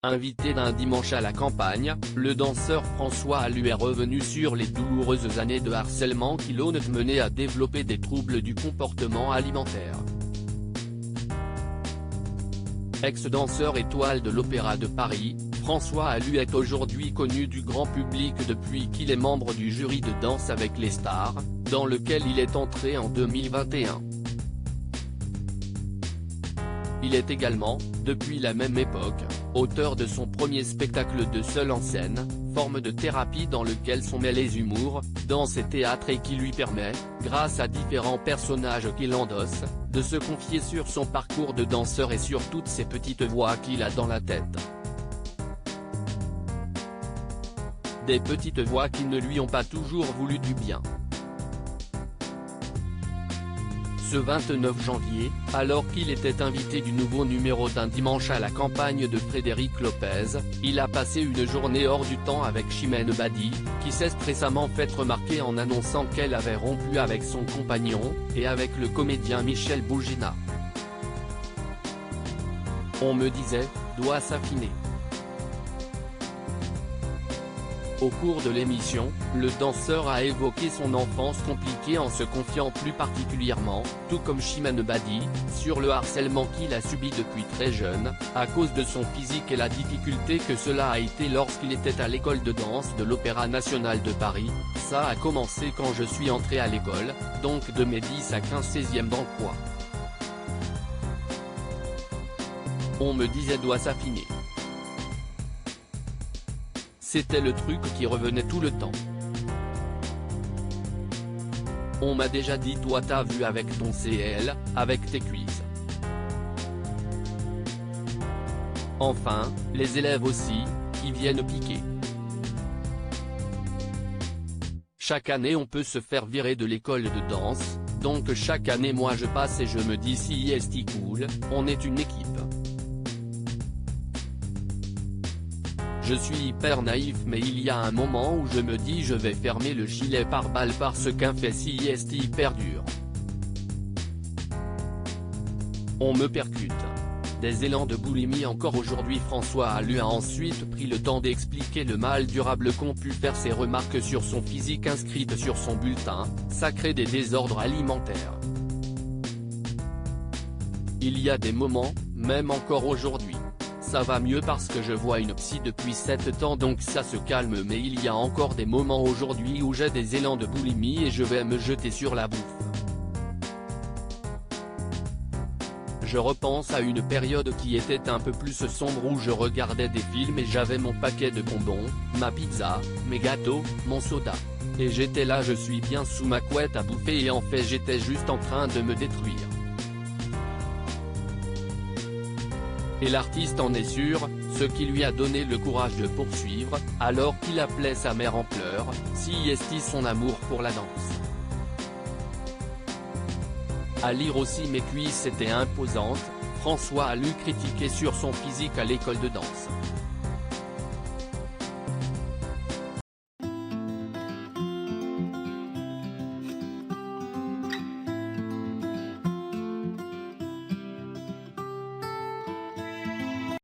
Invité d'un dimanche à la campagne, le danseur François Allu est revenu sur les douloureuses années de harcèlement qui l'ont mené à développer des troubles du comportement alimentaire. Ex-danseur étoile de l'Opéra de Paris, François Allu est aujourd'hui connu du grand public depuis qu'il est membre du jury de Danse avec les stars, dans lequel il est entré en 2021. Il est également, depuis la même époque, auteur de son premier spectacle de seul en scène, forme de thérapie dans lequel sont mêlés humour, danse et théâtre et qui lui permet, grâce à différents personnages qu'il endosse, de se confier sur son parcours de danseur et sur toutes ces petites voix qu'il a dans la tête. Des petites voix qui ne lui ont pas toujours voulu du bien. Ce 29 janvier, alors qu'il était invité du nouveau numéro d'Un dimanche à la campagne de Frédéric Lopez, il a passé une journée hors du temps avec Chimène Badi, qui s'est récemment fait remarquer en annonçant qu'elle avait rompu avec son compagnon, et avec le comédien Michel Bougina. On me disait, doit s'affiner. Au cours de l'émission, le danseur a évoqué son enfance compliquée en se confiant plus particulièrement, tout comme Chimène Badi, sur le harcèlement qu'il a subi depuis très jeune, à cause de son physique et la difficulté que cela a été lorsqu'il était à l'école de danse de l'Opéra national de Paris. Ça a commencé quand je suis entré à l'école, donc de mes 10 à 15-16e dans quoi. On me disait doit s'affiner. C'était le truc qui revenait tout le temps. On m'a déjà dit toi t'as vu avec ton CL, avec tes cuisses. Enfin, les élèves aussi, qui viennent piquer. Chaque année on peut se faire virer de l'école de danse, donc chaque année moi je passe et je me dis si est cool, on est une équipe. Je suis hyper naïf mais il y a un moment où je me dis je vais fermer le gilet pare-balles parce qu'un fait si est hyper dur. On me percute. Des élans de boulimie encore aujourd'hui. François Allu a ensuite pris le temps d'expliquer le mal durable qu'ont pu faire ses remarques sur son physique inscrites sur son bulletin, ça crée des désordres alimentaires. Il y a des moments, même encore aujourd'hui. Ça va mieux parce que je vois une psy depuis 7 ans donc ça se calme mais il y a encore des moments aujourd'hui où j'ai des élans de boulimie et je vais me jeter sur la bouffe. Je repense à une période qui était un peu plus sombre où je regardais des films et j'avais mon paquet de bonbons, ma pizza, mes gâteaux, mon soda. Et j'étais là je suis bien sous ma couette à bouffer et en fait j'étais juste en train de me détruire. Et l'artiste en est sûr, ce qui lui a donné le courage de poursuivre, alors qu'il appelait sa mère en pleurs, si est son amour pour la danse. À lire aussi mes cuisses étaient imposantes, François Allu critiqué sur son physique à l'école de danse.